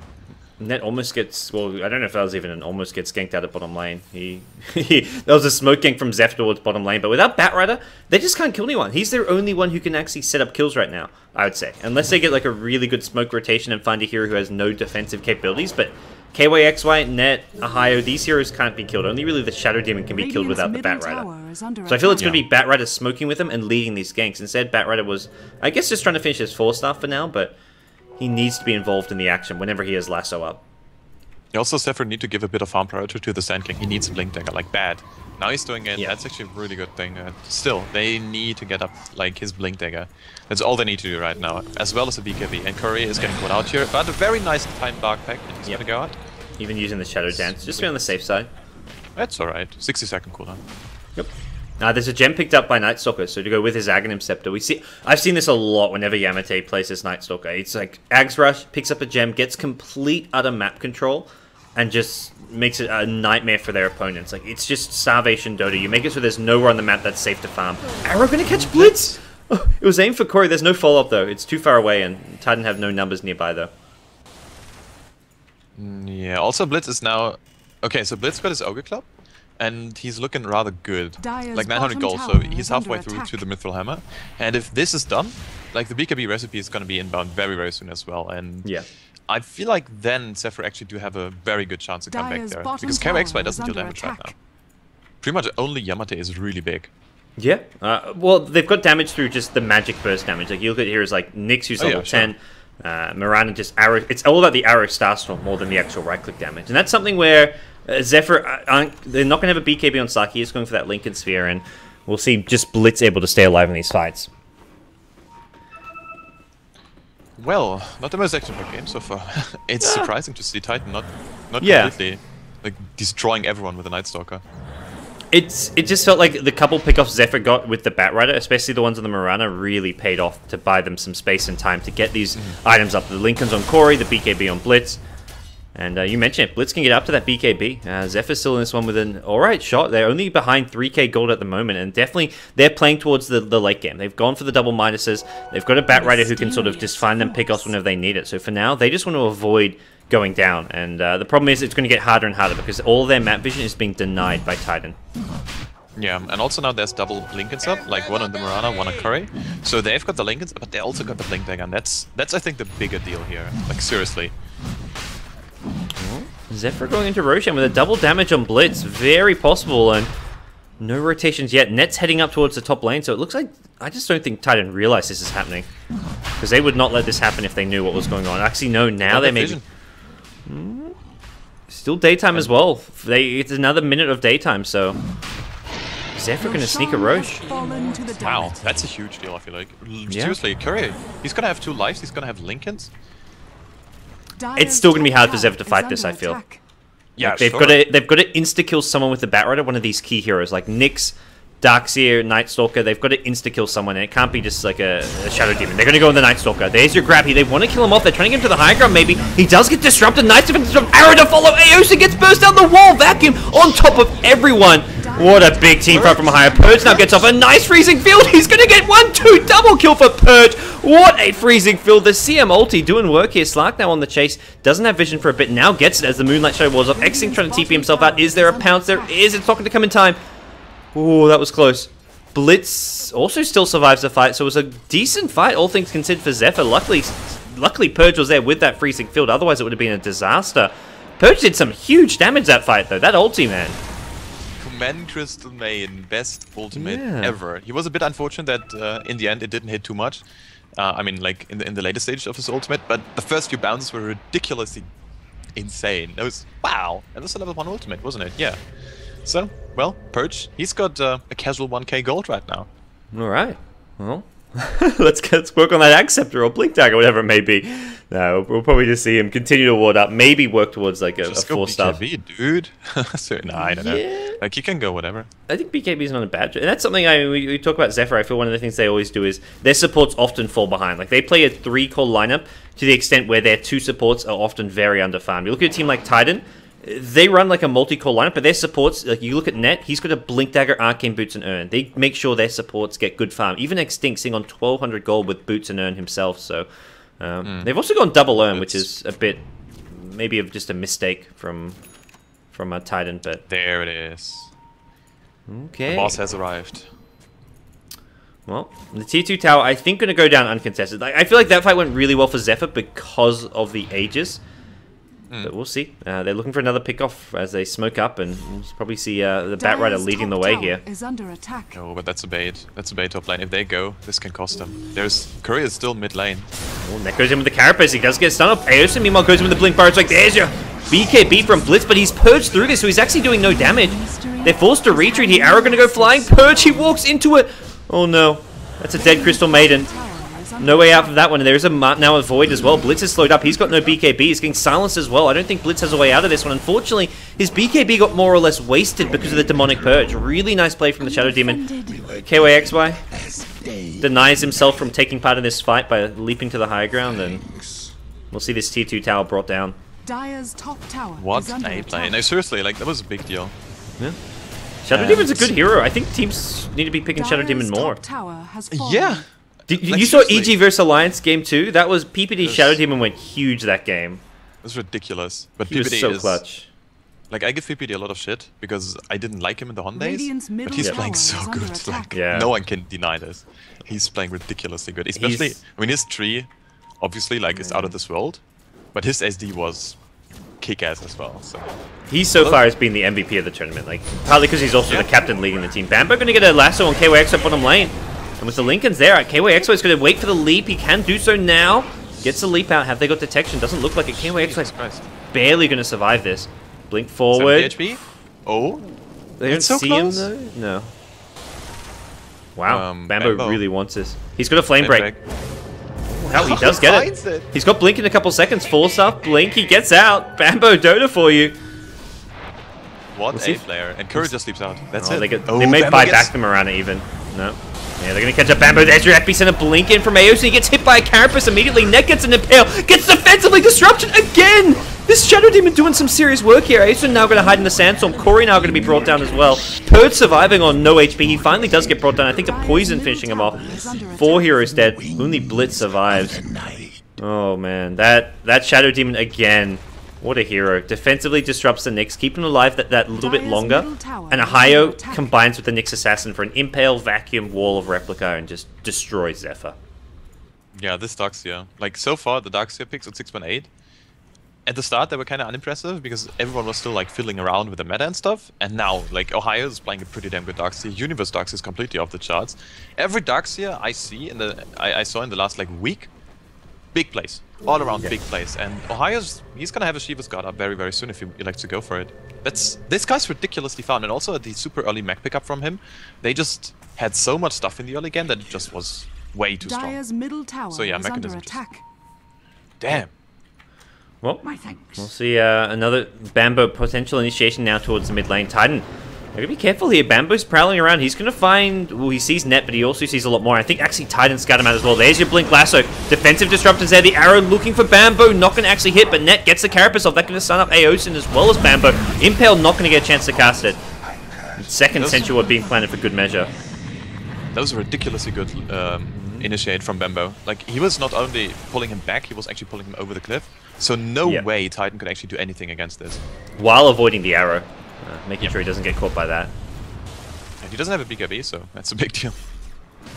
Speaker 1: Net almost gets, well, I don't know if that was even an almost gets ganked out of bottom lane. There was a smoke gank from Zephyr towards bottom lane, but without Batrider, they just can't kill anyone. He's their only one who can actually set up kills right now, I would say. Unless they get like a really good smoke rotation and find a hero who has no defensive capabilities, but KYXY, Net, Ahio, these heroes can't be killed. Only really the Shadow Demon can be killed without the Batrider. So I feel it's going to be Batrider smoking with him and leading these ganks. Instead, Batrider was, I guess, just trying to finish his 4-star for now, but he needs to be involved in the action whenever he has Lasso up.
Speaker 2: Also, Zephyr need to give a bit of farm priority to the Sand King. He needs a Blink Dagger, like bad. Now he's doing it. That's actually a really good thing. Still, they need to get up like his Blink Dagger. That's all they need to do right now, as well as a BKB. And Curry is getting caught out here, but a very nice timed Dark Pack, and he's gonna go out.
Speaker 1: Even using the Shadow Dance, just to be on the safe side.
Speaker 2: That's alright. 60-second cooldown.
Speaker 1: Yep. There's a gem picked up by Night Stalker, so to go with his Aghanim Scepter. I've seen this a lot whenever Yamate plays this Night Stalker. It's like Ags Rush, picks up a gem, gets complete utter map control, and just makes it a nightmare for their opponents. Like, it's just Starvation Dota. You make it so there's nowhere on the map that's safe to farm. Arrow gonna catch Blitz! Oh, it was aimed for Corey. There's no follow-up, though. It's too far away, and Titan have no numbers nearby, though.
Speaker 2: Yeah, also Blitz is now... Okay, so Blitz got his Ogre Club, and he's looking rather good. Like 900 gold, so he's halfway through to the Mithril Hammer. And if this is done, like the BKB recipe is going to be inbound very, very soon as well. And I feel like then Zephyr actually do have a very good chance to come back there. Because KYXY doesn't deal damage right now. Pretty much only Yamate is really big.
Speaker 1: Yeah, well, they've got damage through just the magic burst damage. Like, you look at heroes like Nyx, who's level 10, Mirana just arrow. It's all about the arrow Starstorm more than the actual right-click damage. And that's something where Zephyr, they're not going to have a BKB on Saki. He's going for that Linken Sphere, and we'll see just Blitz able to stay alive in these fights.
Speaker 2: Well, not the most action-packed game so far. It's surprising to see Titan not completely like destroying everyone with a Night Stalker.
Speaker 1: It just felt like the couple pickoffs Zephyr got with the Batrider, especially the ones on the Mirana, really paid off to buy them some space and time to get these items up. The Linken's on Corey, the BKB on Blitz. And you mentioned it, Blitz can get up to that BKB. Zephyr's still in this one with an alright shot. They're only behind 3k gold at the moment, and definitely they're playing towards the late game. They've gone for the double minuses. They've got a Batrider who can sort of just find them pickoffs whenever they need it. So for now, they just want to avoid going down. And the problem is it's going to get harder and harder because all their map vision is being denied by Titan.
Speaker 2: Yeah, and also now there's double Linken's up, like one on the Mirana, one on Curry. So they've got the Linken's, but they also got the Blink Dagger, and that's I think the bigger deal here. Like, seriously.
Speaker 1: Zephyr going into Roshan with a double damage on Blitz. Very possible, and no rotations yet. Net's heading up towards the top lane, so it looks like... I just don't think Titan realized this is happening. Because they would not let this happen if they knew what was going on. Actually, no, now they may... Still daytime as well. It's another minute of daytime, so... Zephyr gonna sneak a Roche.
Speaker 2: Wow, that's a huge deal, I feel like. Seriously, Curry, he's gonna have 2 lives, he's gonna have Lincolns.
Speaker 1: It's still gonna be hard for Zephyr to fight this, I feel.
Speaker 2: Yeah,
Speaker 1: like they've got to insta-kill someone with the Batrider, one of these key heroes, like Nyx, Darkseer, Nightstalker. They've got to insta-kill someone, and it can't be just like a Shadow Demon. They're going to go on the Nightstalker. There's your grab here. They want to kill him off. They're trying to get him to the high ground, maybe. He does get disrupted. Nice defense from Arrow to follow. Aosa gets burst down the wall. Vacuum on top of everyone. What a big team fight from higher. Purge now gets off a nice freezing field. He's going to get 1-2 double kill for Purge. What a freezing field. The CM ulti doing work here. Slark now on the chase. Doesn't have vision for a bit. Now gets it as the Moonlight Shadow walls off. Xing trying to TP himself out. Is there a pounce? There is. It's not going to come in time. Oh, that was close. Blitz also still survives the fight, so it was a decent fight, all things considered, for Zephyr. Luckily Purge was there with that freezing field, otherwise it would have been a disaster. Purge did some huge damage that fight, though. That ulti, man.
Speaker 2: Command Crystal main, best ultimate ever. He was a bit unfortunate that in the end it didn't hit too much. I mean, like in the later stage of his ultimate, but the first few bounces were ridiculously insane. It was, wow, that was a level 1 ultimate, wasn't it? Yeah. So, well, Purge, he's got a casual 1k gold right now.
Speaker 1: Alright, well, let's work on that Acceptor or Blink Dagger, whatever it may be. No, we'll probably just see him continue to ward up, maybe work towards like a 4-star.
Speaker 2: BKB, dude. So, no, I don't know. Like, you can go whatever. I
Speaker 1: think BKB is not a bad choice. And that's something we talk about Zephyr. I feel one of the things they always do is their supports often fall behind. Like, they play a 3-core lineup to the extent where their 2 supports are often very underfarmed. You look at a team like Titan, they run like a multi-core lineup, but their supports, like you look at Net, he's got a Blink Dagger, Arcane Boots, and Urn. They make sure their supports get good farm. Even Extinct sitting on 1200 gold with Boots and Urn himself, so... They've also gone double Urn, which is a bit, maybe of just a mistake from a Titan, but...
Speaker 2: There it is.
Speaker 1: Okay.
Speaker 2: The boss has arrived.
Speaker 1: Well, the tier 2 tower, I think, going to go down uncontested. Like, I feel like that fight went really well for Zephyr because of the Aegis. But we'll see. They're looking for another pick-off as they smoke up, and we'll probably see the Batrider leading the way here.
Speaker 3: Is under attack.
Speaker 2: Oh, but that's a bait. That's a bait top lane. If they go, this can cost them. There's Curry is still mid lane.
Speaker 1: Oh, Net goes in with the Carapace. He does get stunned up. Aosa, meanwhile, goes in with the Blink Bar. It's like, there's your BKB from Blitz, but he's purged through this, so he's actually doing no damage. They're forced to retreat here. Arrow going to go flying. Purge, he walks into it. Oh, no. That's a dead Crystal Maiden. No way out from that one, and there is now a Void as well. Blitz is slowed up. He's got no BKB. He's getting silenced as well. I don't think Blitz has a way out of this one. Unfortunately, his BKB got more or less wasted because of the Demonic Purge. Really nice play from the Shadow Demon. KYXY denies himself from taking part in this fight by leaping to the high ground, and we'll see this tier 2 tower brought down.
Speaker 3: Dire's top tower
Speaker 2: what a play. No, seriously, like, that was a big deal.
Speaker 1: Yeah. Shadow Demon's a good hero. I think teams need to be picking Shadow Demon more.
Speaker 2: Yeah.
Speaker 1: You saw EG versus Alliance game 2? That was PPD Shadow Demon went huge that game.
Speaker 2: It was ridiculous. But
Speaker 1: he
Speaker 2: PPD
Speaker 1: was so
Speaker 2: is
Speaker 1: clutch.
Speaker 2: Like, I give PPD a lot of shit because I didn't like him in the Hon days, but he's playing so good. Like, no one can deny this. He's playing ridiculously good. Especially, I mean, his tree, obviously, like, is out of this world, but his SD was kick-ass as well. So
Speaker 1: he so far has been the MVP of the tournament, like partly because he's also the captain leading the team. Bambo going to get a lasso on KYX at bottom lane. And with the Lincolns there, KYXY is going to wait for the leap. He can do so now. Gets the leap out. Have they got detection? Doesn't look like it. KYXY is barely going to survive this. Blink forward.
Speaker 2: 70 HP? Oh.
Speaker 1: They don't see him though? No. Wow. Bambo really wants this. He's got a flame break. Wow, he does get it. He's got Blink in a couple seconds. 4-star Blink. He gets out. Bambo Dota for you.
Speaker 2: What a player. And Curry just sleeps out. That's it.
Speaker 1: They may buy back the Mirana even. No. Yeah, they're going to catch up Bambo. There's your epicenter Blink in from Aosa. He gets hit by a Carapace immediately. Net gets an Impale. Gets defensively disruption again. This Shadow Demon doing some serious work here. Aosa now going to hide in the Sandstorm. Corey now going to be brought down as well. Purge surviving on no HP. He finally does get brought down. I think a poison finishing him off. 4 heroes dead. Only Blitz survives. Oh man, that Shadow Demon again. What a hero. Defensively disrupts the Nyx, keeping him alive that little bit longer. And Ahio combines with the Nyx Assassin for an Impale, Vacuum, Wall of Replica, and just destroys Zephyr.
Speaker 2: Yeah, this Darkseer. Like, so far, the Darkseer picks at 6.8. At the start, they were kind of unimpressive because everyone was still, like, fiddling around with the meta and stuff. And now, like, Ohio is playing a pretty damn good Darkseer. Universe Darkseer is completely off the charts. Every Darkseer I see I saw in the last, like, week big plays. All around big plays. And he's gonna have a Shiva's Guard up very, very soon if he elects to go for it. This guy's ridiculously fun, and also the super early mech pickup from him, they just had so much stuff in the early game that it just was way too strong.
Speaker 3: Dire's middle tower
Speaker 2: So yeah,
Speaker 3: is under
Speaker 2: mechanism.
Speaker 3: attack.
Speaker 2: Damn.
Speaker 1: Well,
Speaker 3: My thanks.
Speaker 1: we'll see another Bambo potential initiation now towards the mid lane. Titan, I gotta be careful here. Bambo's prowling around. He's gonna find... Well, he sees net, but he also sees a lot more. I think actually Titan scat him out as well. There's your Blink Lasso. Defensive Disruptors there. The arrow looking for Bambo. Not gonna actually hit, but net gets the Carapace off. That gonna stun up Aosin as well as Bambo. Impale not gonna get a chance to cast it. Second Sensual being planted for good measure.
Speaker 2: That was a ridiculously good initiate from Bambo. Like, he was not only pulling him back, he was actually pulling him over the cliff. So no way Titan could actually do anything against this.
Speaker 1: While avoiding the arrow. Making sure he doesn't get caught by that.
Speaker 2: And he doesn't have a BKB, so that's a big deal.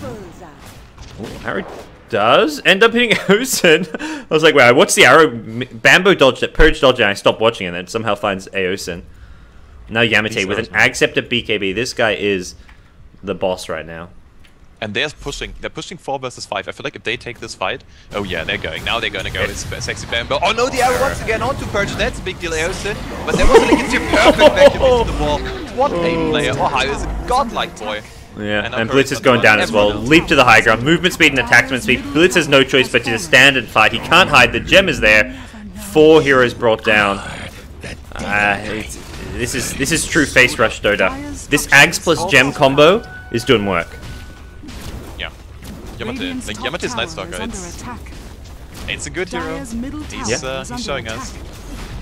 Speaker 1: Ooh, arrow does end up hitting Aosin. I was like, wait, I watched the arrow. Bambo dodged it, Purge dodged it, and I stopped watching it, and then somehow finds Aosin. Now Yamete with an Acceptor BKB. This guy is the boss right now.
Speaker 2: And they're pushing 4 versus 5. I feel like if they take this fight, oh yeah, they're going. Now they're gonna go. It's sexy Bambo. Oh no, the arrow once again onto Purge. That's a big deal, Aosin. But there wasn't against your perfect vacuum into the wall. What a player. Ohio is a godlike boy.
Speaker 1: Yeah, and Blitz is going down as well. Leap to the high ground. Movement speed and attachment speed. Blitz has no choice but to just stand and fight. He can't hide. The gem is there. 4 heroes brought down. This is true face rush Dota. This Ags plus gem combo is doing work.
Speaker 2: Yeah. Yamete. Like, Yamete's Night Stalker. It's a good hero. He's showing us.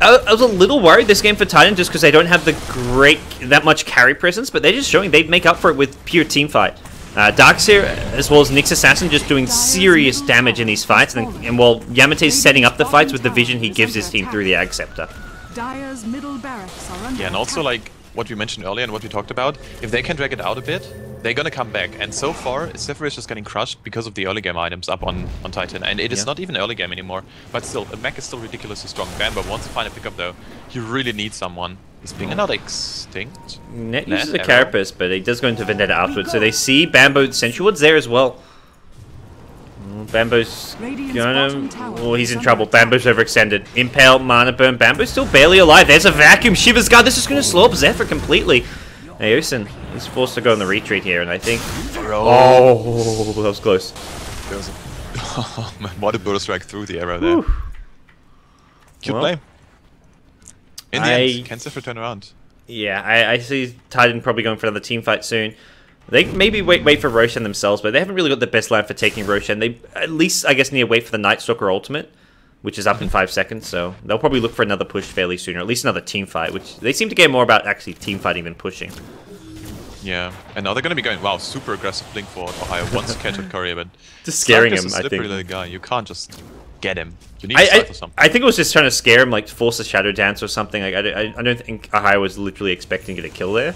Speaker 1: I was a little worried this game for Titan just because they don't have that much carry presence, but they're just showing they make up for it with pure team fight. Darkseer as well as Nyx Assassin just doing serious damage in these fights, and while Yamete's setting up the fights with the vision he gives his team through the Acceptor.
Speaker 3: Dire's middle barracks are under
Speaker 2: and also like what we mentioned earlier and what we talked about, if they can drag it out a bit, they're gonna come back. And so far, Zephyr is just getting crushed because of the early game items up on Titan. And it is not even early game anymore. But still, the mech is still ridiculously strong. Bambo wants to find a pickup though. He really needs someone. Is Pinger not extinct?
Speaker 1: Net uses a Carapace, but he does go into Vendetta afterwards. So they see Bambo Sensual's there as well. Bambo's going to... Oh, he's in trouble. Bambo's overextended. Impale, Mana Burn. Bambo's still barely alive. There's a vacuum. Shiva's Guard. This is going to slow up Zephyr completely. Aosin is forced to go on the retreat here, and I think... Oh, that was close.
Speaker 2: There was a... Oh man, what a burst strike through the arrow there. Cute play. In the end, can Zephyr turn around?
Speaker 1: Yeah, I see Titan probably going for another team fight soon. They maybe wait for Roshan themselves, but they haven't really got the best line for taking Roshan. They at least, I guess, need to wait for the Night Stalker ultimate, which is up in 5 seconds, so they'll probably look for another push fairly soon, or at least another team fight, which they seem to care more about actually team fighting than pushing.
Speaker 2: Yeah, and now they're going to be going, wow, super aggressive Blink for Ohio. Wants to catch at Courier, but...
Speaker 1: Just scaring him,
Speaker 2: I think. Slippery little guy. You can't just get him. You need to fight for something.
Speaker 1: I think it was just trying to scare him, like force a Shadow Dance or something. Like I don't think Ohio was literally expecting to get a kill there.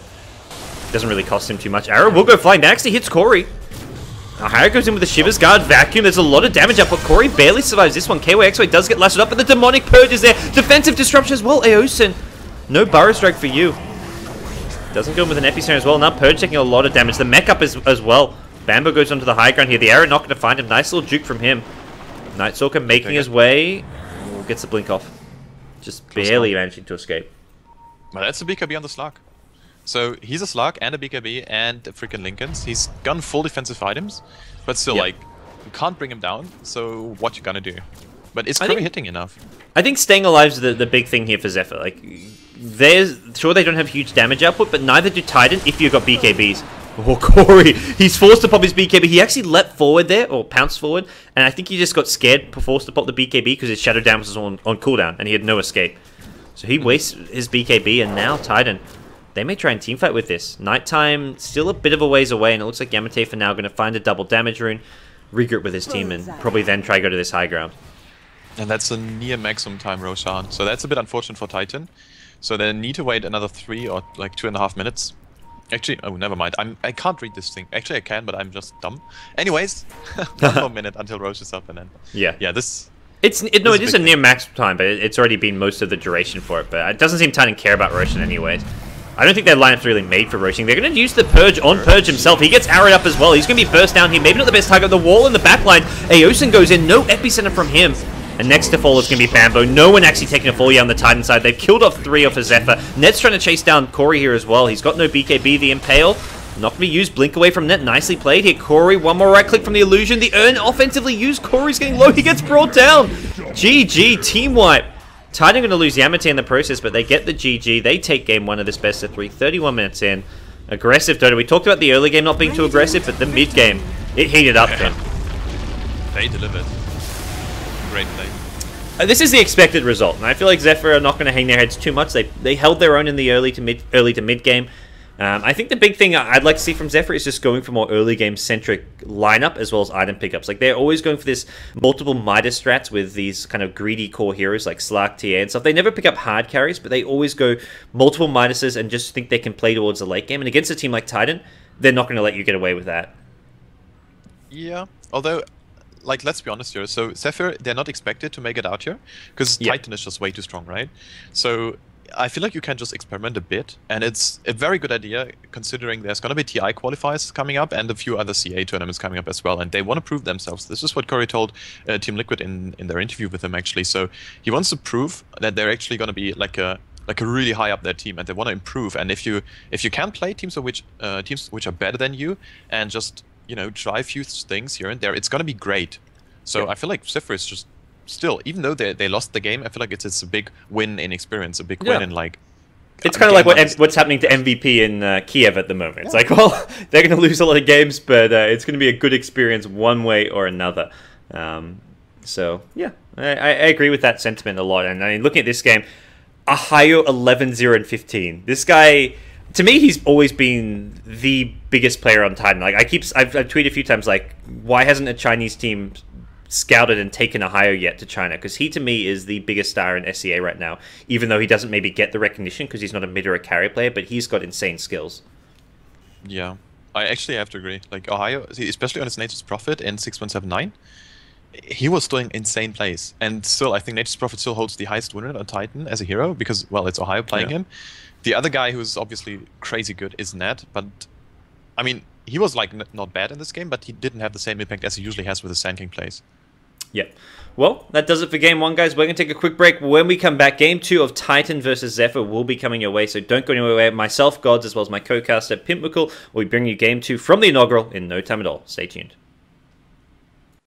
Speaker 1: Doesn't really cost him too much. Arrow will go flying. That actually hits Corey. Ohio goes in with the Shiver's Guard vacuum. There's a lot of damage up, but Corey barely survives this one. KYXY does get lasted up, but the Demonic Purge is there. Defensive Disruption as well. Aosin. No Burrow Strike for you. Doesn't go in with an Epicenter as well. Now Purge taking a lot of damage. The mech up as well. Bambo goes onto the high ground here. The Arrow not going to find him. Nice little juke from him. Night Stalker making his way. Oh, gets the blink off. Just barely managing to escape.
Speaker 2: Well, that's a BKB on the Slug. So he's a Slug and a BKB and a freaking Lincolns. He's gone full defensive items, but still, like, you can't bring him down. So what you gonna do? But it's probably hitting enough. I
Speaker 1: think staying alive is the big thing here for Zephyr. Like, sure they don't have huge damage output, but neither do Titan if you've got BKBs. Oh, Corey, he's forced to pop his BKB. He actually leapt forward there, or pounced forward, and I think he just got scared, forced to pop the BKB because his Shadow Dance was on cooldown, and he had no escape. So he wastes his BKB, and now Titan, they may try and teamfight with this. Nighttime, still a bit of a ways away, and it looks like Yamete for now going to find a double damage rune, regroup with his team, and probably then try to go to this high ground.
Speaker 2: And that's a near maximum time Roshan, so that's a bit unfortunate for Titan. So they need to wait another 3 or like 2.5 minutes. Actually, oh, never mind. I can't read this thing. Actually, I can, but I'm just dumb. Anyways, 1 more minute until Roche is up, and then yeah, this.
Speaker 1: It is a near max time, but it's already been most of the duration for it. But it doesn't seem Titan care about Roshan anyways. I don't think their lineup's really made for roaching. They're going to use the Purge on Purge himself. He gets arrowed up as well. He's going to be burst down here. Maybe not the best target. The wall in the backline. Aosin goes in. No epicenter from him. And next to fall is going to be Bambo. No one actually taking a fall yet on the Titan side. They've killed off 3 off of Zephyr. Net's trying to chase down Corey here as well. He's got no BKB. The Impale not going to be used. Blink away from Net. Nicely played here. Corey, one more right click from the Illusion. The Urn offensively used. Corey's getting low. He gets brought down. GG. Team wipe. Titan going to lose Yamate in the process, but they get the GG. They take game 1 of this best of 3. 31 minutes in. Aggressive Dota. We talked about the early game not being too aggressive, but the mid game, it heated up then.
Speaker 2: They delivered. Great play.
Speaker 1: This is the expected result, and I feel like Zephyr are not going to hang their heads too much. They held their own in the early to mid game. I think the big thing I'd like to see from Zephyr is just going for more early game centric lineup as well as item pickups. Like they're always going for this multiple Midas strats with these kind of greedy core heroes like Slark, TA and stuff. They never pick up hard carries, but they always go multiple Midases and just think they can play towards the late game. And against a team like Titan, they're not going to let you get away with that.
Speaker 2: Yeah, although, like, let's be honest here. So Zephyr, they're not expected to make it out here because Titan is just way too strong, right? So I feel like you can just experiment a bit, and it's a very good idea considering there's going to be TI qualifiers coming up and a few other CA tournaments coming up as well, and they want to prove themselves. This is what Corey told Team Liquid in their interview with him, actually. So he wants to prove that they're actually going to be like a really high up their team, and they want to improve. And if you can play teams which are better than you and just try a few things here and there, it's going to be great. So I feel like Zephyr is just still, even though they lost the game, I feel like it's a big win in experience, a big win in like.
Speaker 1: It's kind of like what's happening to MVP in Kiev at the moment. It's like, well, they're going to lose a lot of games, but it's going to be a good experience one way or another. So yeah, I agree with that sentiment a lot. And I mean, looking at this game, Ohio 11-0-15. This guy, to me, he's always been the biggest player on Titan. Like I've tweeted a few times, like, why hasn't a Chinese team scouted and taken Ohio yet to China? Because he, to me, is the biggest star in SEA right now, even though he doesn't maybe get the recognition because he's not a mid or a carry player, but he's got insane skills.
Speaker 2: Yeah, I actually have to agree. Like Ohio, especially on his Nature's Prophet in 6179, he was doing insane plays. And still, I think Nature's Prophet still holds the highest win rate on Titan as a hero because, well, it's Ohio playing him. The other guy who's obviously crazy good is Nat, but I mean, he was like not bad in this game, but he didn't have the same impact as he usually has with his Sand King plays.
Speaker 1: Yep. Well, that does it for Game 1, guys. We're going to take a quick break. When we come back, Game 2 of Titan versus Zephyr will be coming your way, so don't go anywhere. Myself, Gods, as well as my co-caster, Pimp McCool, will be bringing you Game 2 from the Inaugural in no time at all. Stay tuned.